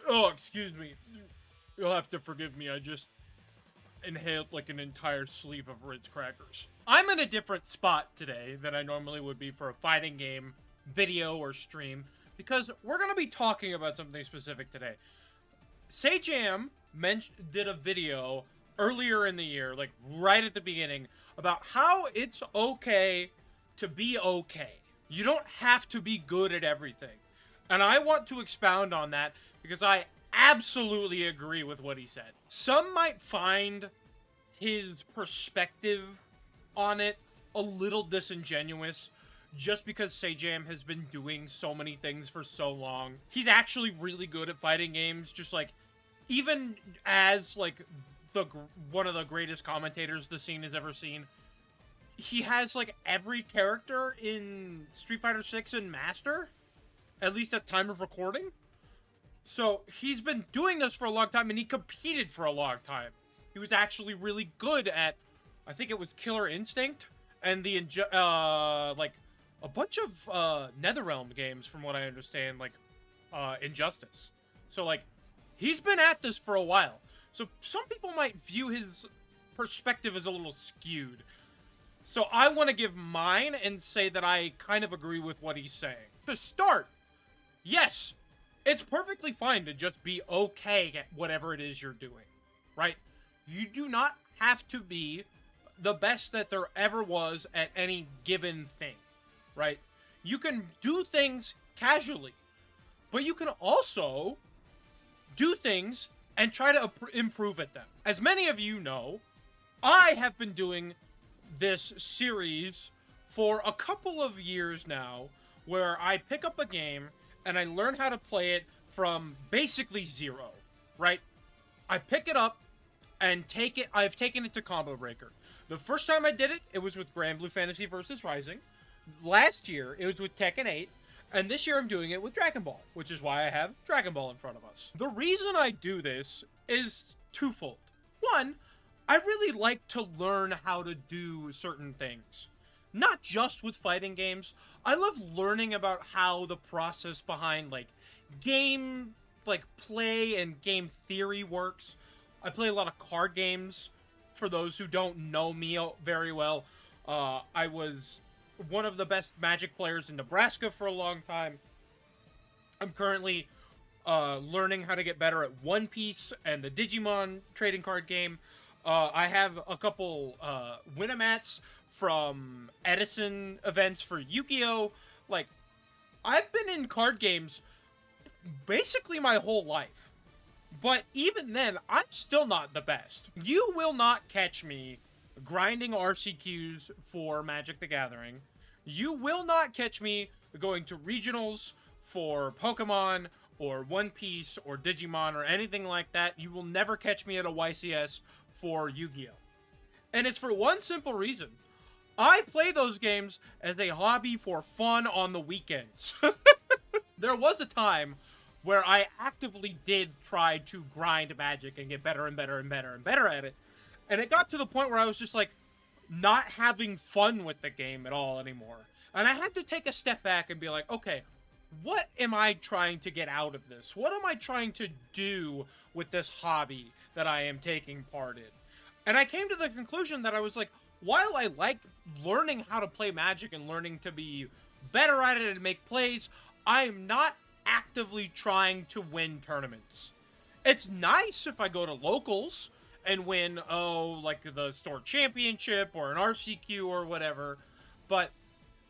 Oh, excuse me. You'll have to forgive me. I just inhaled like an entire sleeve of Ritz crackers. I'm in a different spot today than I normally would be for a fighting game, video, or stream, because we're going to be talking about something specific today. Sajam did a video earlier in the year, like right at the beginning, about how it's okay to be okay. You don't have to be good at everything. And I want to expound on that because I absolutely agree with what he said. Some might find his perspective on it a little disingenuous just because Sajam has been doing so many things for so long. He's actually really good at fighting games, just like, even as like one of the greatest commentators the scene has ever seen. He has like every character in Street Fighter 6 and Master, at least at time of recording. So he's been doing this for a long time, and he competed for a long time. He was actually really good at, I think it was Killer Instinct and the like a bunch of NetherRealm games, from what I understand, like Injustice. So like he's been at this for a while. So some people might view his perspective as a little skewed. So I want to give mine and say that I kind of agree with what he's saying. To start, yes, it's perfectly fine to just be okay at whatever it is you're doing, right? You do not have to be the best that there ever was at any given thing, right? You can do things casually, but you can also do things and try to improve at them. As many of you know, I have been doing this series for a couple of years now, where I pick up a game and I learn how to play it from basically zero, right? I pick it up and I've taken it to Combo Breaker. The first time I did it, it was with Grand Blue Fantasy vs. Rising. Last year, it was with Tekken 8. And this year I'm doing it with Dragon Ball, which is why I have Dragon Ball in front of us. The reason I do this is twofold. One, I really like to learn how to do certain things. Not just with fighting games. I love learning about how the process behind, like, game, like, play and game theory works. I play a lot of card games. For those who don't know me very well, I was one of the best Magic players in Nebraska for a long time. I'm currently learning how to get better at One Piece and the Digimon trading card game. I have a couple Winamats from Edison events for Yu-Gi-Oh! Like, I've been in card games basically my whole life. But even then, I'm still not the best. You will not catch me grinding RCQs for Magic the Gathering. You will not catch me going to regionals for Pokemon or One Piece or Digimon or anything like that. You will never catch me at a YCS for Yu-Gi-Oh! And it's for one simple reason. I play those games as a hobby for fun on the weekends. There was a time where I actively did try to grind Magic and get better and better and better and better at it. And it got to the point where I was just like, not having fun with the game at all anymore. And I had to take a step back and be like, okay, what am I trying to get out of this? What am I trying to do with this hobby that I am taking part in? And I came to the conclusion that I was like, while I like learning how to play Magic and learning to be better at it and make plays, I'm not actively trying to win tournaments. It's nice if I go to locals and win, like the store championship or an RCQ or whatever, but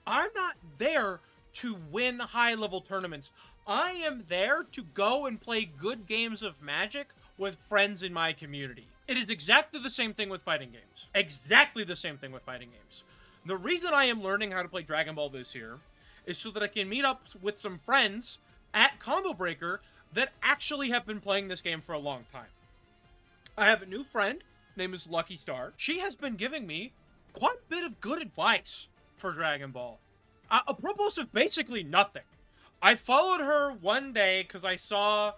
I'm not there to win high-level tournaments. I am there to go and play good games of Magic with friends in my community. It is exactly the same thing with fighting games. Exactly the same thing with fighting games. The reason I am learning how to play Dragon Ball this year is so that I can meet up with some friends at Combo Breaker that actually have been playing this game for a long time. I have a new friend, name is Lucky Star. She has been giving me quite a bit of good advice for Dragon Ball. Apropos of basically nothing. I followed her one day because I saw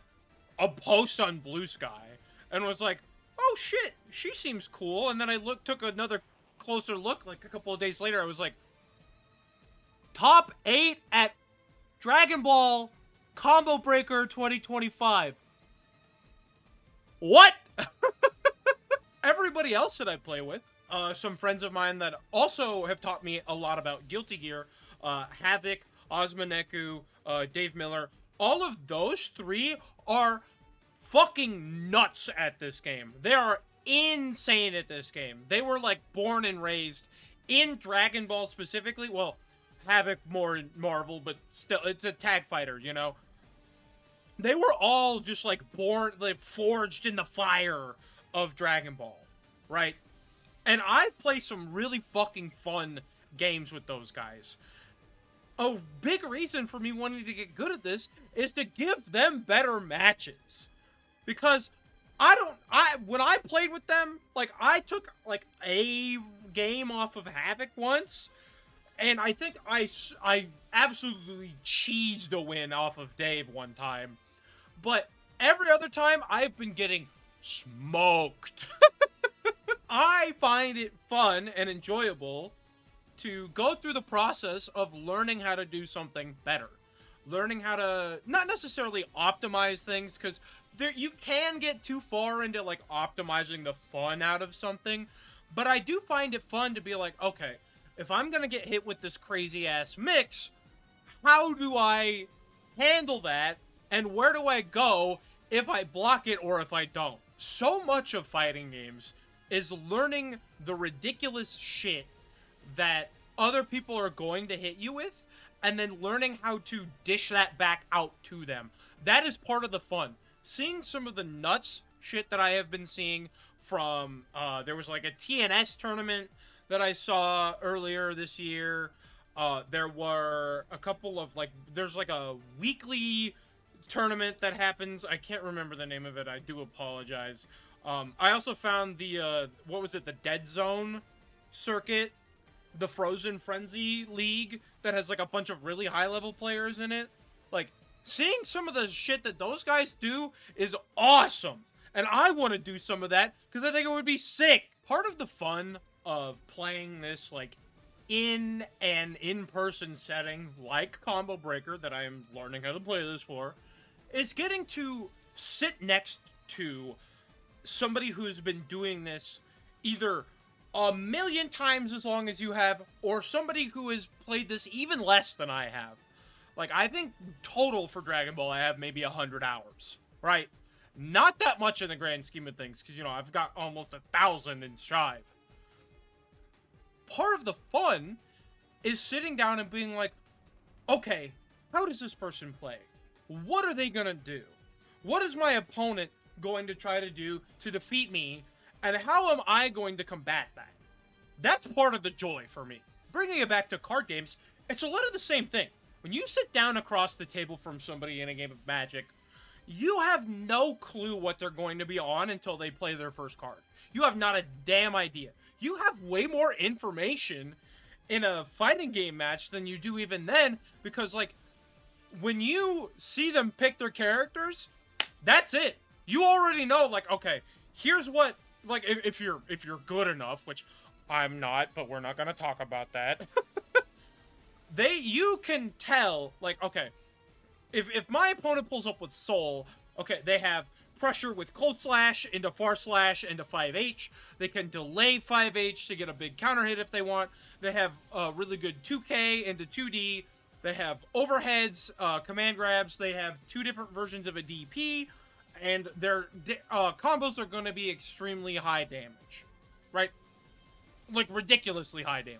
a post on Bluesky and was like, oh shit, she seems cool. And then I took another closer look, like a couple of days later, I was like, top 8 at Dragon Ball Combo Breaker 2025. What? Everybody else that I play with, some friends of mine that also have taught me a lot about Guilty Gear, Havoc, Osmaneku, Dave Miller, all of those three are fucking nuts at this game. They are insane at this game. They were like born and raised in Dragon Ball specifically. Well, Havoc more in Marvel, but still, it's a tag fighter, you know? They were all just like born, like forged in the fire of Dragon Ball, right? And I play some really fucking fun games with those guys. A big reason for me wanting to get good at this is to give them better matches. Because when I played with them, like, I took, like, a game off of Havoc once, and I think I absolutely cheesed a win off of Dave one time. But every other time, I've been getting smoked. I find it fun and enjoyable to go through the process of learning how to do something better. Learning how to, not necessarily optimize things, because you can get too far into, like, optimizing the fun out of something. But I do find it fun to be like, okay, if I'm going to get hit with this crazy-ass mix, how do I handle that? And where do I go if I block it or if I don't? So much of fighting games is learning the ridiculous shit that other people are going to hit you with, and then learning how to dish that back out to them. That is part of the fun. Seeing some of the nuts shit that I have been seeing from, there was like a TNS tournament that I saw earlier this year. There were a couple of, like, there's like a weekly tournament that happens. I can't remember the name of it. I do apologize. I also found the, what was it, the Dead Zone circuit, the Frozen Frenzy League that has, like, a bunch of really high-level players in it. Like, seeing some of the shit that those guys do is awesome. And I want to do some of that because I think it would be sick. Part of the fun of playing this, like, in an in-person setting, like Combo Breaker, that I am learning how to play this for, is getting to sit next to somebody who's been doing this either a million times as long as you have, or somebody who has played this even less than I have. Like, I think total for Dragon Ball I have maybe 100 hours, right? Not that much in the grand scheme of things, because, you know, I've got almost 1,000 in Strive. Part of the fun is sitting down and being like, okay, how does this person play? What are they gonna do? What is my opponent going to try to do to defeat me? And how am I going to combat that? That's part of the joy for me. Bringing it back to card games, it's a lot of the same thing. When you sit down across the table from somebody in a game of Magic, you have no clue what they're going to be on until they play their first card. You have not a damn idea. You have way more information in a fighting game match than you do even then, because, like, when you see them pick their characters, that's it. You already know, like, okay, here's what, like, if you're good enough, which I'm not, but we're not gonna talk about that. You can tell, like, okay, if my opponent pulls up with Soul, okay, they have pressure with Close Slash into Far Slash into 5H. They can delay 5H to get a big counter hit if they want. They have really good 2K into 2D. They have overheads, command grabs. They have two different versions of a DP. And their combos are going to be extremely high damage, right? Like, ridiculously high damage.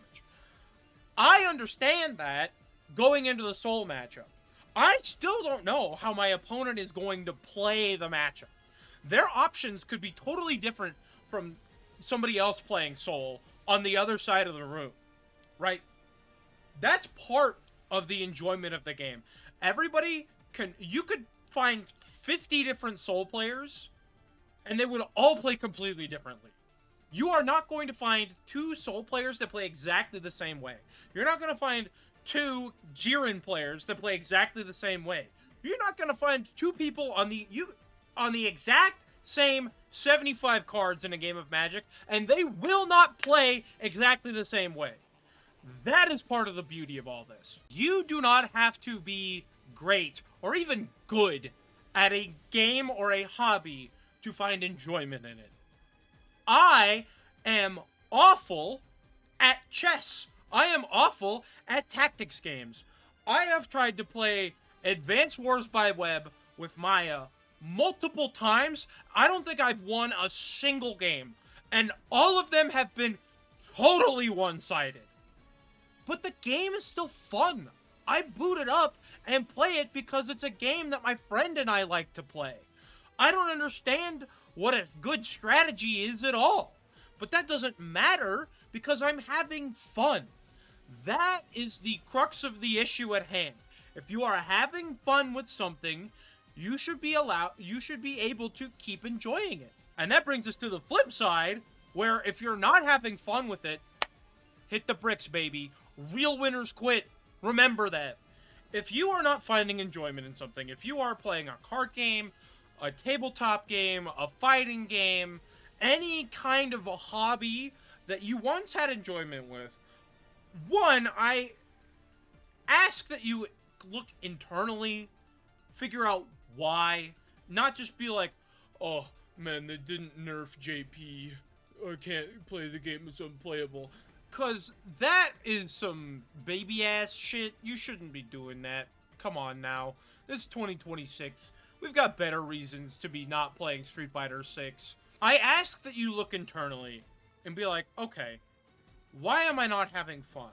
I understand that going into the Soul matchup. I still don't know how my opponent is going to play the matchup. Their options could be totally different from somebody else playing Soul on the other side of the room, right? That's part of the enjoyment of the game. You could find 50 different Soul players, and they would all play completely differently. You are not going to find two Soul players that play exactly the same way. You're not going to find two Jiren players that play exactly the same way. You're not going to find two people on the exact same 75 cards in a game of Magic, and they will not play exactly the same way. That is part of the beauty of all this. You do not have to be great or even good at a game or a hobby to find enjoyment in it. I am awful at chess. I am awful at tactics games. I have tried to play Advanced Wars by Web with Maya multiple times. I don't think I've won a single game. And all of them have been totally one-sided. But the game is still fun. I boot it up and play it because it's a game that my friend and I like to play. I don't understand what a good strategy is at all. But that doesn't matter because I'm having fun. That is the crux of the issue at hand. If you are having fun with something, you should be able to keep enjoying it. And that brings us to the flip side, where if you're not having fun with it, hit the bricks, baby. Real winners quit. Remember that. If you are not finding enjoyment in something, if you are playing a card game, a tabletop game, a fighting game, any kind of a hobby that you once had enjoyment with, one, I ask that you look internally, figure out why, not just be like, oh, man, they didn't nerf JP, I can't play the game, it's unplayable. Because that is some baby-ass shit. You shouldn't be doing that. Come on now. This is 2026. We've got better reasons to be not playing Street Fighter 6. I ask that you look internally and be like, okay, why am I not having fun?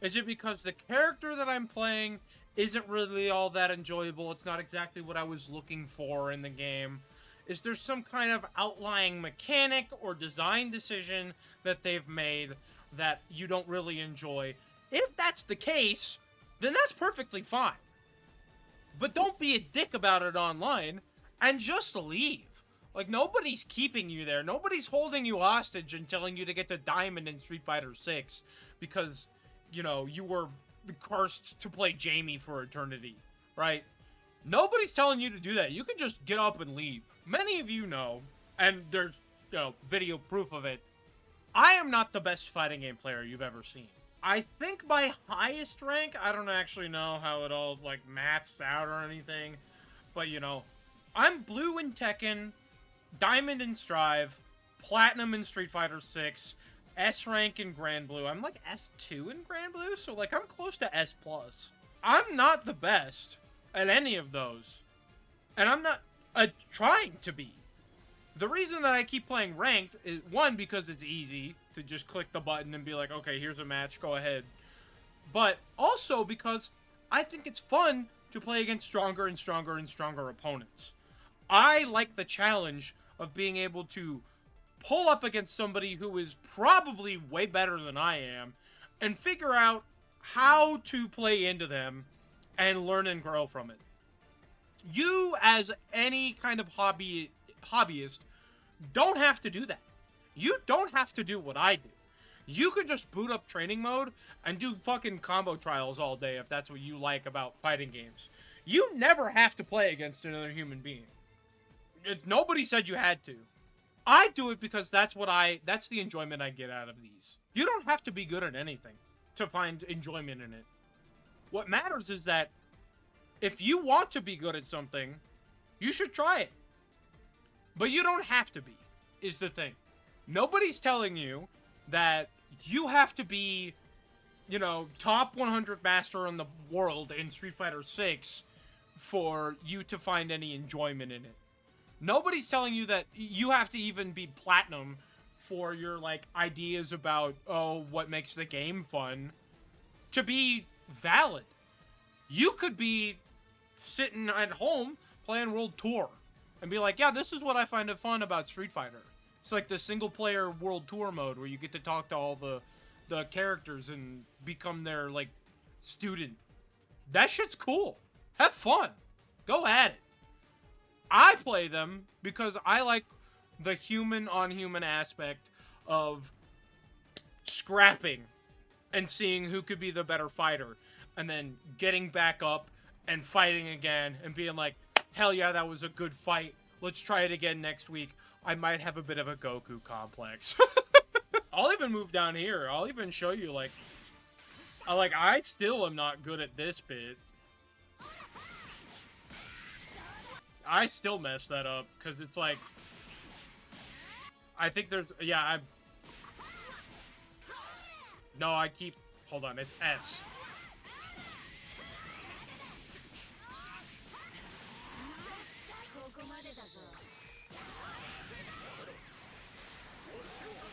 Is it because the character that I'm playing isn't really all that enjoyable? It's not exactly what I was looking for in the game. Is there some kind of outlying mechanic or design decision that they've made that you don't really enjoy? If that's the case, then that's perfectly fine. But don't be a dick about it online and just leave. Like, nobody's keeping you there. Nobody's holding you hostage and telling you to get to Diamond in Street Fighter 6 because, you know, you were cursed to play Jamie for eternity, right? Nobody's telling you to do that. You can just get up and leave. Many of you know, and there's, you know, video proof of it, I am not the best fighting game player you've ever seen. I think my highest rank, I don't actually know how it all, like, maths out or anything, but, you know, I'm blue in Tekken, diamond in Strive, platinum in Street Fighter 6, S rank in Grand Blue. I'm, like, S2 in Grand Blue, so, like, I'm close to S+. I'm not the best at any of those, and I'm not trying to be. The reason that I keep playing ranked is, one, because it's easy to just click the button and be like, okay, here's a match, go ahead. But also because I think it's fun to play against stronger and stronger and stronger opponents. I like the challenge of being able to pull up against somebody who is probably way better than I am and figure out how to play into them and learn and grow from it. You, as any kind of hobbyist, don't have to do that. You don't have to do what I do. You can just boot up training mode and do fucking combo trials all day if that's what you like about fighting games. You never have to play against another human being. Nobody said you had to. I do it because that's the enjoyment I get out of these. You don't have to be good at anything to find enjoyment in it. What matters is that if you want to be good at something, you should try it. But you don't have to be, is the thing. Nobody's telling you that you have to be, you know, top 100 master in the world in Street Fighter 6 for you to find any enjoyment in it. Nobody's telling you that you have to even be platinum for your, like, ideas about, oh, what makes the game fun to be valid. You could be sitting at home playing World Tour and be like, yeah, this is what I find fun about Street Fighter. It's like the single-player World Tour mode where you get to talk to all the characters and become their, like, student. That shit's cool. Have fun. Go at it. I play them because I like the human-on-human aspect of scrapping and seeing who could be the better fighter and then getting back up and fighting again and being like, hell yeah, that was a good fight. Let's try it again next week. I might have a bit of a Goku complex. I'll even move down here. I'll even show you, like, I still am not good at this bit. I still mess that up, because it's like, I think there's... Yeah, No, I keep... Hold on, it's S.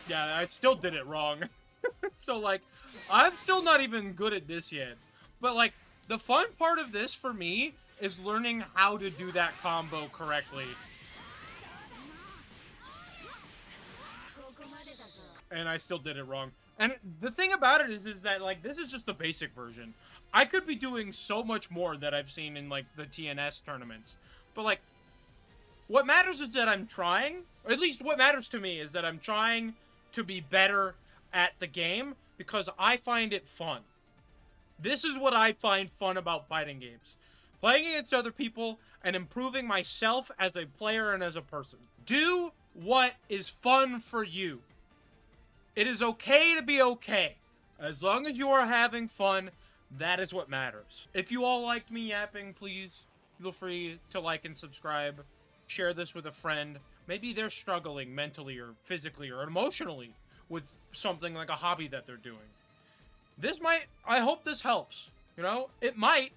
Yeah, I still did it wrong. So, like, I'm still not even good at this yet. But, like, the fun part of this for me is learning how to do that combo correctly. And I still did it wrong. And the thing about it is that, like, this is just the basic version. I could be doing so much more that I've seen in, like, the TNS tournaments. But, like, what matters is that I'm trying. Or at least what matters to me is that I'm trying to be better at the game because I find it fun. This is what I find fun about fighting games. Playing against other people and improving myself as a player and as a person. Do what is fun for you. It is okay to be okay. As long as you are having fun, that is what matters. If you all liked me yapping, please feel free to like and subscribe. Share this with a friend. Maybe they're struggling mentally or physically or emotionally with something like a hobby that they're doing. I hope this helps. You know, it might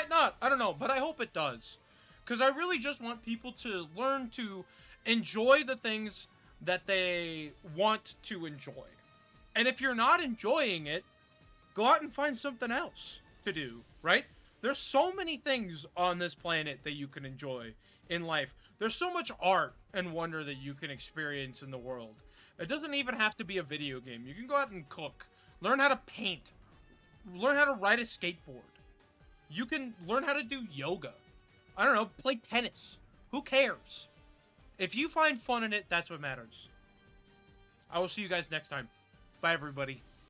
not, I don't know, but I hope it does. Because I really just want people to learn to enjoy the things that they want to enjoy. And if you're not enjoying it, go out and find something else to do, right? There's so many things on this planet that you can enjoy in life. There's so much art and wonder that you can experience in the world. It doesn't even have to be a video game. You can go out and cook, learn how to paint, learn how to ride a skateboard. You can learn how to do yoga. I don't know, play tennis. Who cares? If you find fun in it, that's what matters. I will see you guys next time. Bye, everybody.